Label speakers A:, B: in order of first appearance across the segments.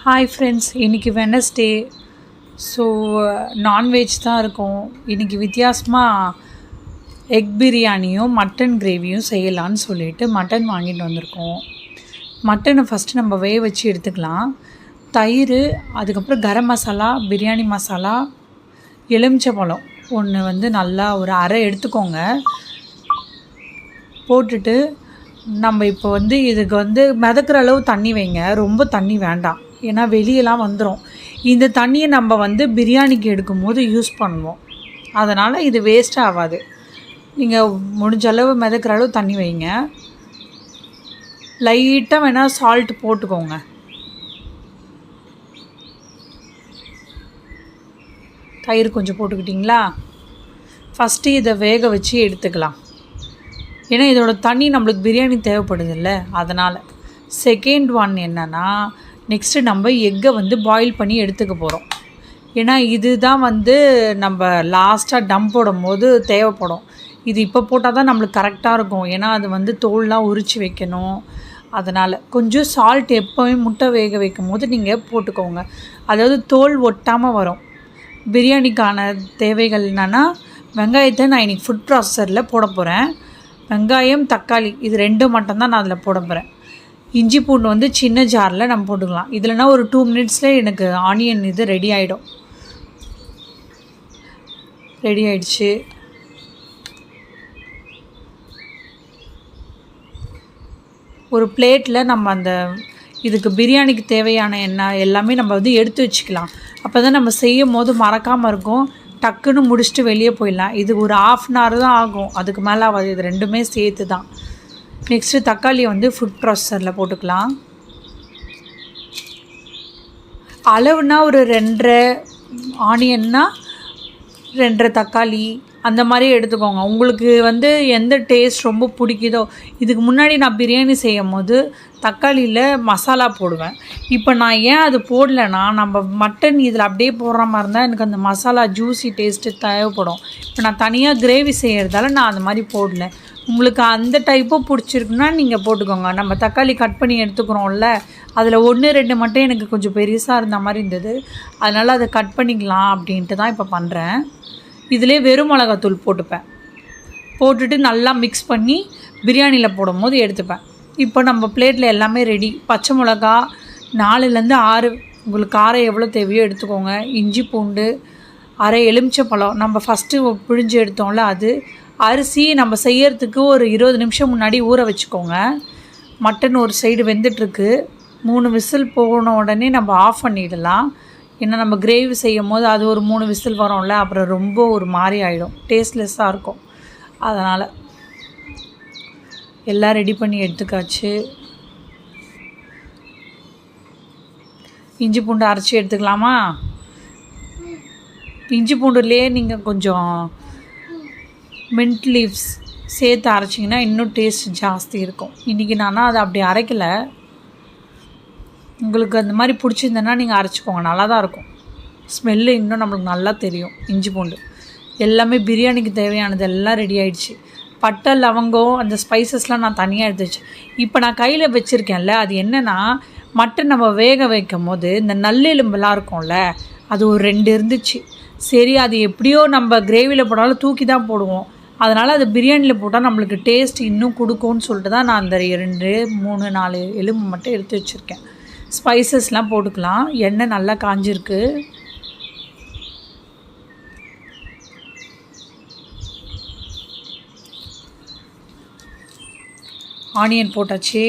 A: Hi friends, இன்றைக்கி Wednesday. So non veg தான் இருக்கும். இன்றைக்கி வித்தியாசமாக எக் பிரியாணியும் மட்டன் கிரேவியும் செய்யலான்னு சொல்லிட்டு மட்டன் வாங்கிட்டு வந்திருக்கோம். மட்டனை ஃபஸ்ட்டு நம்ம வேக வச்சு எடுத்துக்கலாம். தயிர், அதுக்கப்புறம் கரம் மசாலா, பிரியாணி மசாலா, எலுமிச்சம்பழம் ஒன்று நல்லா ஒரு அரை எடுத்துக்கோங்க. போட்டுட்டு நம்ம இப்போ இதுக்கு மிதக்கிற அளவு தண்ணி வைங்க. ரொம்ப தண்ணி வேண்டாம், ஏன்னா வெளியெல்லாம் வந்துடும். இந்த தண்ணியை நம்ம பிரியாணிக்கு எடுக்கும் போது யூஸ் பண்ணுவோம். அதனால் இது வேஸ்ட் ஆகாது. நீங்கள் முடிஞ்ச அளவு மிதக்கிற அளவு தண்ணி வைங்க. லைட்டாக வேணால் சால்ட் போட்டுக்கோங்க. தயிர் கொஞ்சம் போட்டுக்கிட்டிங்களா? ஃபஸ்ட்டு இதை வேக வச்சு எடுத்துக்கலாம். ஏன்னா இதோட தண்ணி நம்மளுக்கு பிரியாணி தேவைப்படுதில்ல, அதனால். செகண்ட் ஒன் என்னென்னா, நெக்ஸ்ட்டு நம்ம எக்கை பாயில் பண்ணி எடுத்துக்க போகிறோம். ஏன்னா இது தான் நம்ம லாஸ்ட்டாக டம் போடும் போது தேவைப்படும். இது இப்போ போட்டால் தான் நம்மளுக்கு கரெக்டாக இருக்கும். ஏன்னா அது தோல்லாம் உரித்து வைக்கணும். அதனால் கொஞ்சம் சால்ட் எப்போவுமே முட்டை வேக வைக்கும் போது நீங்கள் போட்டுக்கோங்க. அதாவது தோல் ஒட்டாமல் வரும். பிரியாணிக்கான தேவைகள் என்னென்னா, வெங்காயத்தை நான் இன்றைக்கி ஃபுட் ப்ராசஸரில் போட போகிறேன். வெங்காயம், தக்காளி, இது ரெண்டும் மட்டும்தான் நான் அதில் போட போகிறேன். இஞ்சி பூண்டு சின்ன ஜாரில் நம்ம போட்டுக்கலாம். இதுலனா ஒரு 2 மினிட்ஸில் எனக்கு ஆனியன் இது ரெடி ஆகிடும். ரெடி ஆகிடுச்சு. ஒரு பிளேட்டில் நம்ம இதுக்கு பிரியாணிக்கு தேவையான எண்ணெய் எல்லாமே நம்ம எடுத்து வச்சுக்கலாம். அப்போ தான் நம்ம செய்யும் போது மறக்காமல் இருக்கும். டக்குன்னு முடிச்சுட்டு வெளியே போயிடலாம். இது ஒரு 1/2 அன் ஹவர் தான் ஆகும், அதுக்கு மேலே ஆகாது. இது ரெண்டுமே சேர்த்து தான். நெக்ஸ்ட்டு தக்காளியை ஃபுட் ப்ராசஸரில் போட்டுக்கலாம். அளவுனா ஒரு 2.5 ஆனியன்னா 2.5 தக்காளி அந்த மாதிரி எடுத்துக்கோங்க. உங்களுக்கு எந்த டேஸ்ட் ரொம்ப பிடிக்குதோ. இதுக்கு முன்னாடி நான் பிரியாணி செய்யும் போது தக்காளியில் மசாலா போடுவேன். இப்போ நான் ஏன் அது போடலைன்னா, நம்ம மட்டன் இதில் அப்படியே போடுற மாதிரி இருந்தால் எனக்கு அந்த மசாலா ஜூஸி டேஸ்ட்டு தேவைப்படும். இப்போ நான் தனியாக கிரேவி செய்கிறதால நான் அந்த மாதிரி போடல. உங்களுக்கு அந்த டைப்பும் பிடிச்சிருக்குன்னா நீங்கள் போட்டுக்கோங்க. நம்ம தக்காளி கட் பண்ணி எடுத்துக்கிறோம்ல, அதில் 1-2 மட்டும் எனக்கு கொஞ்சம் பெருசாக இருந்த மாதிரி இருந்தது. அதனால் அதை கட் பண்ணிக்கலாம் அப்படின்ட்டு தான் இப்போ பண்ணுறேன். இதிலே வெறும் மிளகாத்தூள் போட்டுப்பேன். போட்டுட்டு நல்லா மிக்ஸ் பண்ணி பிரியாணியில் போடும் போது எடுத்துப்பேன். இப்போ நம்ம பிளேட்டில் எல்லாமே ரெடி. பச்சை மிளகா 4-6, உங்களுக்கு காரம் எவ்வளோ தேவையோ எடுத்துக்கோங்க. இஞ்சி பூண்டு, அரை எலுமிச்சம்பழம் நம்ம ஃபஸ்ட்டு பிழிஞ்சு எடுத்தோம்ல அது. அரிசி நம்ம செய்யறதுக்கு ஒரு 20 நிமிஷம் முன்னாடி ஊற வச்சுக்கோங்க. மட்டன் ஒரு சைடு வெந்துட்டுருக்கு. 3 விசில் போன உடனே நம்ம ஆஃப் பண்ணிடலாம். ஏன்னா நம்ம கிரேவி செய்யும் போது அது ஒரு 3 விசில் வரோம்ல, அப்புறம் ரொம்ப ஒரு மாதிரி ஆகிடும், டேஸ்ட்லெஸ்ஸாக இருக்கும். அதனால் எல்லாம் ரெடி பண்ணி எடுத்துக்காச்சு. இஞ்சி பூண்டு அரைச்சி எடுத்துக்கலாமா? இஞ்சி பூண்டுலேயே நீங்கள் கொஞ்சம் மின்ட் லீவ்ஸ் சேர்த்து அரைச்சிங்கன்னா இன்னும் டேஸ்ட் ஜாஸ்தி இருக்கும். இன்றைக்கி நான் அதை அப்படி அரைக்கலை. உங்களுக்கு அந்த மாதிரி பிடிச்சிருந்தேன்னா நீங்கள் அரைச்சிக்கோங்க, நல்லா தான் இருக்கும். ஸ்மெல்லு இன்னும் நம்மளுக்கு நல்லா தெரியும். இஞ்சி பூண்டு எல்லாமே பிரியாணிக்கு தேவையானது எல்லாம் ரெடி ஆகிடுச்சு. பட்டை, லவங்கம், அந்த ஸ்பைசஸ்லாம் நான் தனியாக எடுத்து வச்சேன். இப்போ நான் கையில் வச்சுருக்கேன்ல, அது என்னென்னா, மட்டன் நம்ம வேக வைக்கும் போது இந்த நல்லெலும்பெல்லாம் இருக்கும்ல, அது ஒரு 2 இருந்துச்சு. சரி, அது எப்படியோ நம்ம கிரேவியில் போட்டாலும் தூக்கி தான் போடுவோம். அதனால் அது பிரியாணியில் போட்டால் நம்மளுக்கு டேஸ்ட் இன்னும் கொடுக்கும்னு சொல்லிட்டு தான் நான் அந்த 2, 3, 4 எலும்பு மட்டும் எடுத்து வச்சுருக்கேன். ஸ்பைசஸ்லாம் போட்டுக்கலாம். எண்ணெய் நல்லா காஞ்சிருக்கு. ஆனியன் போட்டாச்சு.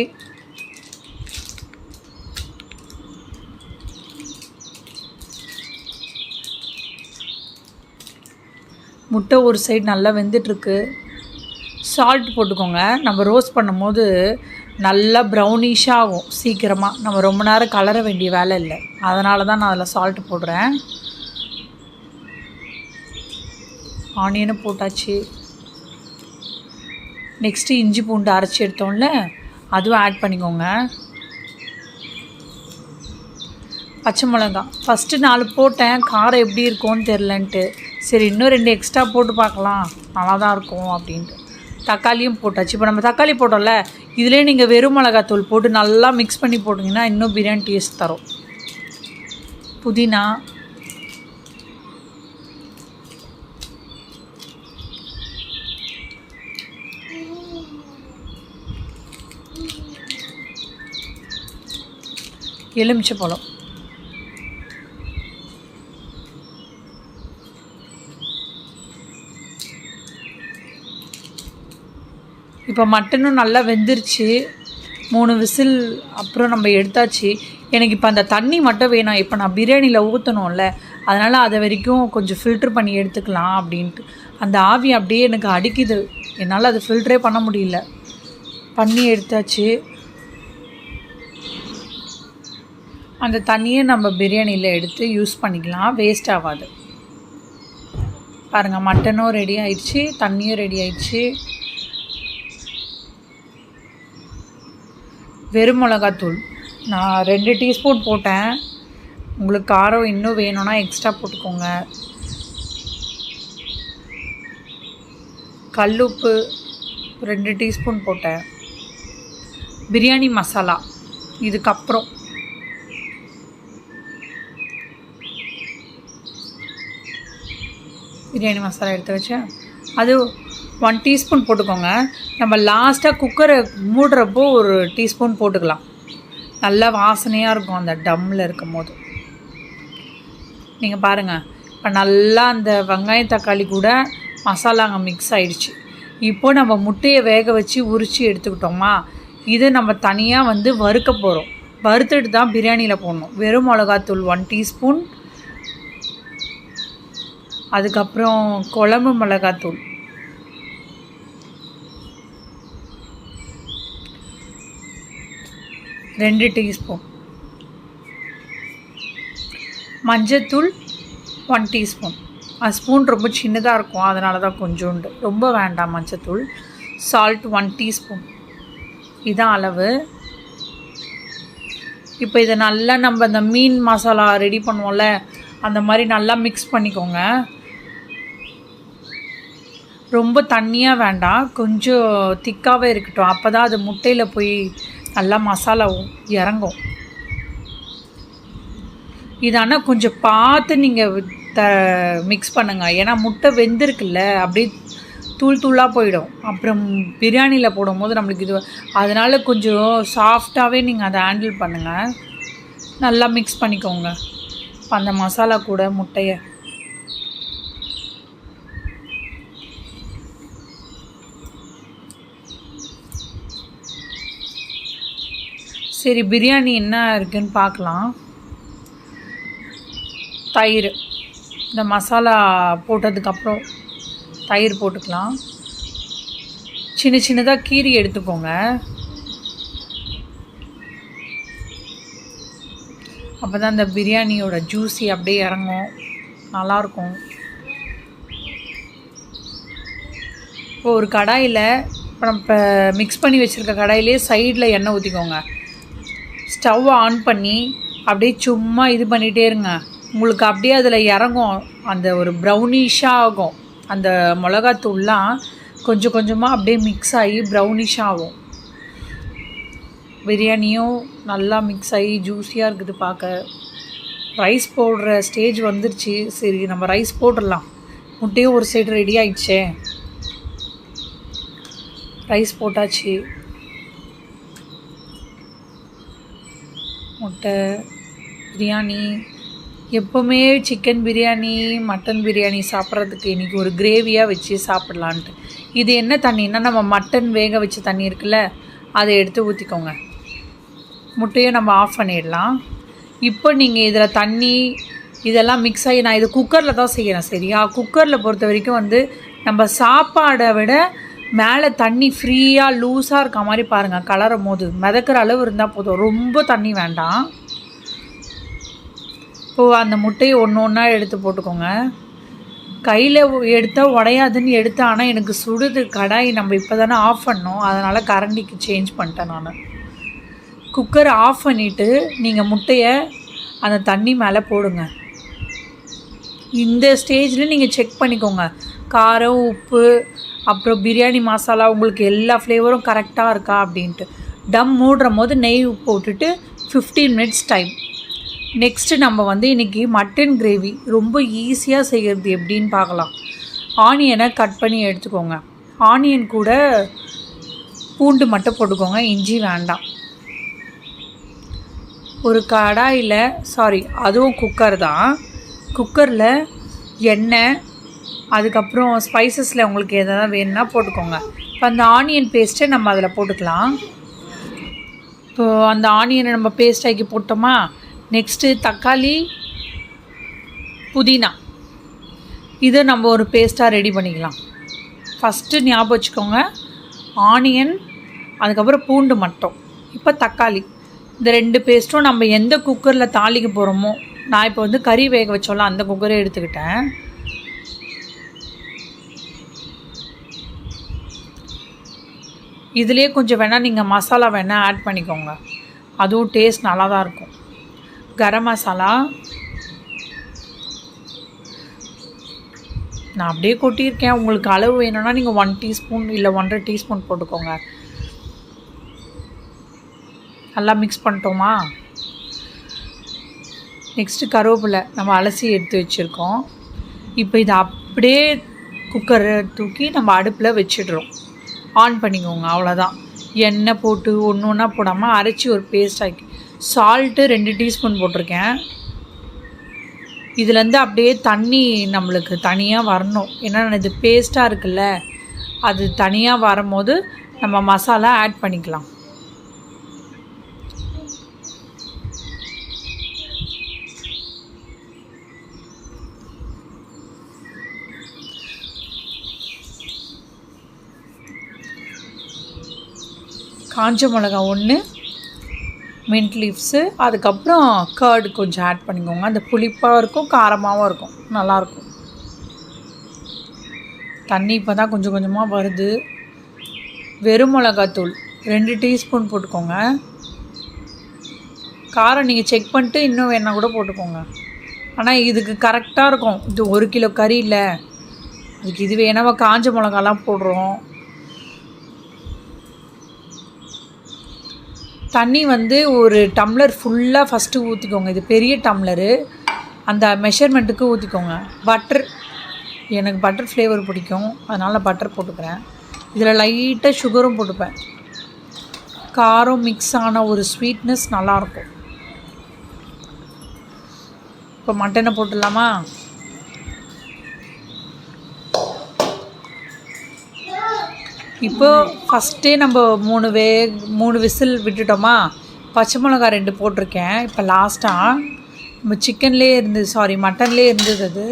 A: முட்டை ஒரு சைடு நல்லா வெந்துட்டுருக்கு. சால்ட் போட்டுக்கோங்க. நம்ம ரோஸ்ட் பண்ணும் போது நல்லா ப்ரௌனிஷாக ஆகும் சீக்கிரமாக. நம்ம ரொம்ப நேரம் கலர வேண்டிய வேலை இல்லை. அதனால தான் நான் அதில் சால்ட் போடுறேன். ஆனியனும் போட்டாச்சு. நெக்ஸ்ட்டு இஞ்சி பூண்டு அரைச்சி எடுத்தோம்ல, அதுவும் ஆட் பண்ணிக்கோங்க. பச்சை மிளகா ஃபஸ்ட்டு 4 போட்டேன். காரம் எப்படி இருக்கும்னு தெரிலன்ட்டு, சரி இன்னும் 2 எக்ஸ்ட்ரா போட்டு பார்க்கலாம், நல்லா தான் இருக்கும் அப்படின்ட்டு தக்காளியும் போட்டாச்சு. இப்போ நம்ம தக்காளி போட்டோம்ல, இதிலே நீங்கள் வெறும் மிளகாத்தூள் போட்டு நல்லா மிக்ஸ் பண்ணி போட்டிங்கன்னா இன்னும் பிரியாணி டேஸ்ட் தரும். புதினா, எலுமிச்சைப்பழம், இப்போ மட்டனும் நல்லா வெந்துருச்சு. 3 விசில் அப்புறம் நம்ம எடுத்தாச்சு. எனக்கு இப்போ அந்த தண்ணி மட்டும் வேணும். இப்போ நான் பிரியாணியில் ஊற்றணும்ல, அதனால் அதை வரைக்கும் கொஞ்சம் ஃபில்ட்ரு பண்ணி எடுத்துக்கலாம் அப்படின்ட்டு. அந்த ஆவி அப்படியே எனக்கு அடிக்குது, என்னால் அது ஃபில்ட்ரே பண்ண முடியல. பண்ணி எடுத்தாச்சு. அந்த தண்ணியை நம்ம பிரியாணியில் எடுத்து யூஸ் பண்ணிக்கலாம், வேஸ்ட் ஆகாது. பாருங்கள், மட்டனும் ரெடி ஆயிடுச்சு, தண்ணியும் ரெடி ஆயிடுச்சு. வெறும் மிளகாத்தூள் நான் 2 டீஸ்பூன் போட்டேன். உங்களுக்கு காரம் இன்னும் வேணும்னா எக்ஸ்ட்ரா போட்டுக்கோங்க. கல்லுப்பு 2 டீஸ்பூன் போட்டேன். பிரியாணி மசாலா இதுக்கப்புறம் பிரியாணி மசாலா எடுத்து வச்சேன், அது 1 டீஸ்பூன் போட்டுக்கோங்க. நம்ம லாஸ்ட்டாக குக்கரை மூடுறப்போ 1 டீஸ்பூன் போட்டுக்கலாம். நல்லா வாசனையாக இருக்கும் அந்த டம்மில் இருக்கும் போது. நீங்கள் பாருங்கள், இப்போ நல்லா அந்த வெங்காயம் தக்காளி கூட மசாலா அங்கே மிக்ஸ் ஆகிடுச்சு. இப்போது நம்ம முட்டையை வேக வச்சு உரித்து எடுத்துக்கிட்டோமா, இதை நம்ம தனியாக வந்து வறுக்க போகிறோம். வறுத்துட்டு தான் பிரியாணியில் போடணும். வெறும் மிளகாத்தூள் 1 டீஸ்பூன், அதுக்கப்புறம் குழம்பு மிளகாத்தூள் ரெண்டு டீஸ்பூன், மஞ்சத்தூள் 1 டீஸ்பூன். ஸ்பூன் ரொம்ப சின்னதாக இருக்கும், அதனால தான் கொஞ்சோண்டு, ரொம்ப வேண்டாம் மஞ்சத்தூள். சால்ட் 1 டீஸ்பூன், இதான் அளவு. இப்போ இதை நல்லா நம்ம இந்த மீன் மசாலா ரெடி பண்ணுவோம்ல, அந்த மாதிரி நல்லா மிக்ஸ் பண்ணிக்கோங்க. ரொம்ப தண்ணியாக வேண்டாம், கொஞ்சம் திக்காகவே இருக்கட்டும். அப்போ தான் அது முட்டையில் போய் நல்லா மசாலா இறங்கும். இது ஆனால் கொஞ்சம் பார்த்து நீங்கள் மிக்ஸ் பண்ணுங்கள், ஏன்னா முட்டை வெந்திருக்குல்ல, அப்படியே தூள் தூளாக போயிடும். அப்புறம் பிரியாணியில் போடும்போது நம்மளுக்கு இது, அதனால் கொஞ்சம் சாஃப்டாகவே நீங்கள் அதை ஹேண்டில் பண்ணுங்கள். நல்லா மிக்ஸ் பண்ணிக்கோங்க அந்த மசாலா கூட முட்டையை. சரி, பிரியாணி என்ன இருக்குதுன்னு பார்க்கலாம். தயிர், இந்த மசாலா போட்டதுக்கப்புறம் தயிர் போட்டுக்கலாம். சின்ன சின்னதாக கீரி எடுத்துக்கோங்க, அப்போ தான் இந்த பிரியாணியோட ஜூஸி அப்படியே இறங்கும், நல்லாயிருக்கும். இப்போ ஒரு கடாயில், இப்போ நம்ம மிக்ஸ் பண்ணி வச்சுருக்க கடாயிலே சைடில் எண்ணெய் ஊற்றிக்கோங்க. ஸ்டவ் ஆன் பண்ணி அப்படியே சும்மா இது பண்ணிகிட்டே இருங்க. உங்களுக்கு அப்படியே அதில் இறங்கும், அந்த ஒரு ப்ரௌனிஷாக ஆகும். அந்த மிளகாத்தூள்லாம் கொஞ்சம் கொஞ்சமாக அப்படியே மிக்ஸ் ஆகி ப்ரௌனிஷாக ஆகும். பிரியாணியும் நல்லா மிக்ஸ் ஆகி ஜூஸியாக இருக்குது பார்க்க. ரைஸ் போடுற ஸ்டேஜ் வந்துருச்சு. சரி, நம்ம ரைஸ் போட்டுடலாம். முட்டையும் ஒரு சைடு ரெடி ஆகிடுச்சே, ரைஸ் போட்டாச்சு. முட்டை பிரியாணி, எப்போவுமே சிக்கன் பிரியாணி மட்டன் பிரியாணி சாப்பிட்றதுக்கு இன்றைக்கி ஒரு கிரேவியாக வச்சு சாப்பிட்லான்ட்டு. இது என்ன தண்ணின்னா, நம்ம மட்டன் வேக வச்ச தண்ணி இருக்குல்ல, அதை எடுத்து ஊற்றிக்கோங்க. முட்டையும் நம்ம ஆஃப் பண்ணிடலாம். இப்போ நீங்கள் இதில் தண்ணி இதெல்லாம் மிக்ஸ் ஆகி, நான் இது குக்கரில் தான் செய்கிறேன் சரியா. குக்கரில் பொறுத்த வரைக்கும் வந்து நம்ம சாப்பாடை விட மேலே தண்ணி ஃப்ரீயாக லூஸாக இருக்க மாதிரி பாருங்கள். கலரும் போது மிதக்கிற அளவு இருந்தால் போதும், ரொம்ப தண்ணி வேண்டாம். இப்போது அந்த முட்டையை ஒன்று ஒன்றா எடுத்து போட்டுக்கோங்க. கையில் எடுத்தால் உடையாதுன்னு எடுத்தேன், ஆனால் எனக்கு சுடுது கடாய். நம்ம இப்போ தானே ஆஃப் பண்ணோம், அதனால் கரண்டிக்கு சேஞ்ச் பண்ணிட்டேன் நான். குக்கரை ஆஃப் பண்ணிவிட்டு நீங்கள் முட்டையை அந்த தண்ணி மேலே போடுங்க. இந்த ஸ்டேஜில் நீங்கள் செக் பண்ணிக்கோங்க, காரம் உப்பு அப்புறம் பிரியாணி மசாலா உங்களுக்கு எல்லா ஃப்ளேவரும் கரெக்டாக இருக்கா அப்படின்ட்டு. டம் மூடுற போது நெய் போட்டுட்டு 15 மினிட்ஸ் டைம். நெக்ஸ்ட்டு நம்ம வந்து இன்றைக்கி மட்டன் கிரேவி ரொம்ப ஈஸியாக செய்கிறது எப்படின்னு பார்க்கலாம். ஆனியனை கட் பண்ணி எடுத்துக்கோங்க. ஆனியன் கூட பூண்டு மட்டும் போட்டுக்கோங்க, இஞ்சி வேண்டாம். ஒரு கடாயில் அதுவும் குக்கர் தான். குக்கரில் எண்ணெய், அதுக்கப்புறம் ஸ்பைசஸில் உங்களுக்கு எதாவது வேணும்னா போட்டுக்கோங்க. இப்போ அந்த ஆனியன் பேஸ்ட்டை நம்ம அதில் போட்டுக்கலாம். இப்போது அந்த ஆனியனை நம்ம பேஸ்ட் ஆக்கி போட்டோமா, நெக்ஸ்ட்டு தக்காளி, புதினா, இதை நம்ம ஒரு பேஸ்ட்டாக ரெடி பண்ணிக்கலாம். ஃபஸ்ட்டு ஞாபகம் வச்சுக்கோங்க, ஆனியன், அதுக்கப்புறம் பூண்டு மட்டும், இப்போ தக்காளி, இந்த 2 பேஸ்ட்டும் நம்ம எந்த குக்கரில் தாளிக்க போகிறோமோ, நான் இப்போ வந்து கறி வேக வச்சோம்ல அந்த குக்கரே எடுத்துக்கிட்டேன். இதிலே கொஞ்சம் வேணால் நீங்கள் மசாலா வேணால் ஆட் பண்ணிக்கோங்க, அதுவும் டேஸ்ட் நல்லா தான் இருக்கும். கரம் மசாலா நான் அப்படியே கொட்டியிருக்கேன். உங்களுக்கு அளவு வேணும்னா நீங்கள் 1 டீஸ்பூன் இல்லை 1.5 டீஸ்பூன் போட்டுக்கோங்க. நல்லா மிக்ஸ் பண்ணிட்டோமா, நெக்ஸ்ட்டு கருவேப்பிலை நம்ம அலசி எடுத்து வச்சுருக்கோம். இப்போ இதை அப்படியே குக்கரை தூக்கி நம்ம அடுப்பில் வச்சிடுறோம். ஆன் பண்ணிக்கோங்க, அவ்வளோதான். எண்ணெய் போட்டு ஒன்று ஒன்றா போடாமல் அரைச்சி ஒரு பேஸ்ட் ஆக்கி, சால்ட்டு 2 டீஸ்பூன் போட்டிருக்கேன். இதுலேருந்து அப்படியே தண்ணி நம்மளுக்கு தனியாக வரணும். ஏன்னா இது பேஸ்ட்டாக இருக்குல்ல, அது தனியாக வரும்போது நம்ம மசாலா ஆட் பண்ணிக்கலாம். காஞ்ச மிளகா 1, மின்ட் லீவ்ஸு, அதுக்கப்புறம் கர்டு கொஞ்சம் ஆட் பண்ணிக்கோங்க. அந்த புளிப்பாக இருக்கும், காரமாகவும் இருக்கும், நல்லாயிருக்கும். தண்ணி இப்போ தான் கொஞ்சம் கொஞ்சமாக வருது. வெறும் மிளகாத்தூள் 2 டீஸ்பூன் போட்டுக்கோங்க. காரம் நீங்கள் செக் பண்ணிட்டு இன்னும் வேணால் கூட போட்டுக்கோங்க. ஆனால் இதுக்கு கரெக்டாக இருக்கும். இது 1 கிலோ கறி இல்லை, அதுக்கு இது வேணால் காஞ்ச மிளகாலாம் போடுறோம். தண்ணி வந்து ஒரு டம்ளர் ஃபுல்லாக ஃபஸ்ட்டு ஊற்றிக்கோங்க. இது பெரிய டம்ளரு, அந்த மெஷர்மெண்ட்டுக்கு ஊற்றிக்கோங்க. பட்டர், எனக்கு பட்டர் ஃப்ளேவர் பிடிக்கும், அதனால் பட்டர் போட்டுக்கிறேன். இதில் லைட்டாக சுகரும் போட்டுப்பேன். காரம் மிக்ஸ் ஆன ஒரு ஸ்வீட்னஸ் நல்லாயிருக்கும். இப்போ மட்டனை போட்டுடலாமா? இப்போ ஃபஸ்ட்டே நம்ம 3 விசில் விட்டுட்டோமா, பச்சை மிளகா 2 போட்டிருக்கேன். இப்போ லாஸ்ட்டாக நம்ம மட்டன்லேயே இருந்தது அது.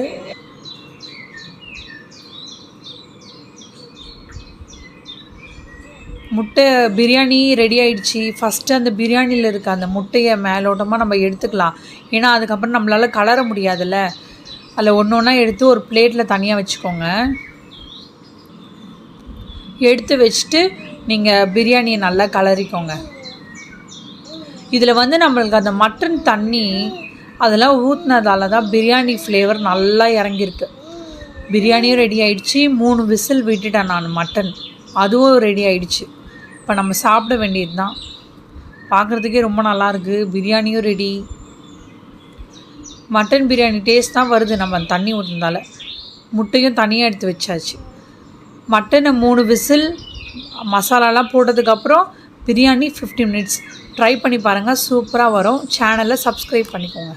A: முட்டை பிரியாணி ரெடி ஆகிடுச்சி. ஃபஸ்ட்டு அந்த பிரியாணியில் இருக்க அந்த முட்டையை மேலோட்டமாக நம்ம எடுத்துக்கலாம். ஏன்னா அதுக்கப்புறம் நம்மளால் கலர முடியாதுல்ல. அதில் ஒன்று ஒன்றா எடுத்து ஒரு பிளேட்டில் தனியாக வச்சுக்கோங்க. எடுத்து வச்சுட்டு நீங்கள் பிரியாணியை நல்லா கலரிக்கோங்க. இதில் வந்து நம்மளுக்கு அந்த மட்டன் தண்ணி அதெல்லாம் ஊற்றினதால தான் பிரியாணி ஃப்ளேவர் நல்லா இறங்கியிருக்கு. பிரியாணியும் ரெடி ஆகிடுச்சி. 3 விசில் விட்டுட்டேன் நான். மட்டன் அதுவும் ரெடி ஆகிடுச்சு. இப்போ நம்ம சாப்பிட வேண்டியது தான். பார்க்குறதுக்கே ரொம்ப நல்லாயிருக்கு. பிரியாணியும் ரெடி. மட்டன் பிரியாணி டேஸ்ட் தான் வருது நம்ம தண்ணி ஊற்றினதால. முட்டையும் தனியாக எடுத்து வச்சாச்சு. மட்டனை 3 விசில் மசாலாலாம் போட்டதுக்கப்புறம் பிரியாணி 15 மினிட்ஸ் ட்ரை பண்ணி பாருங்கள், சூப்பராக வரும். சேனலை சப்ஸ்கிரைப் பண்ணிக்கோங்க.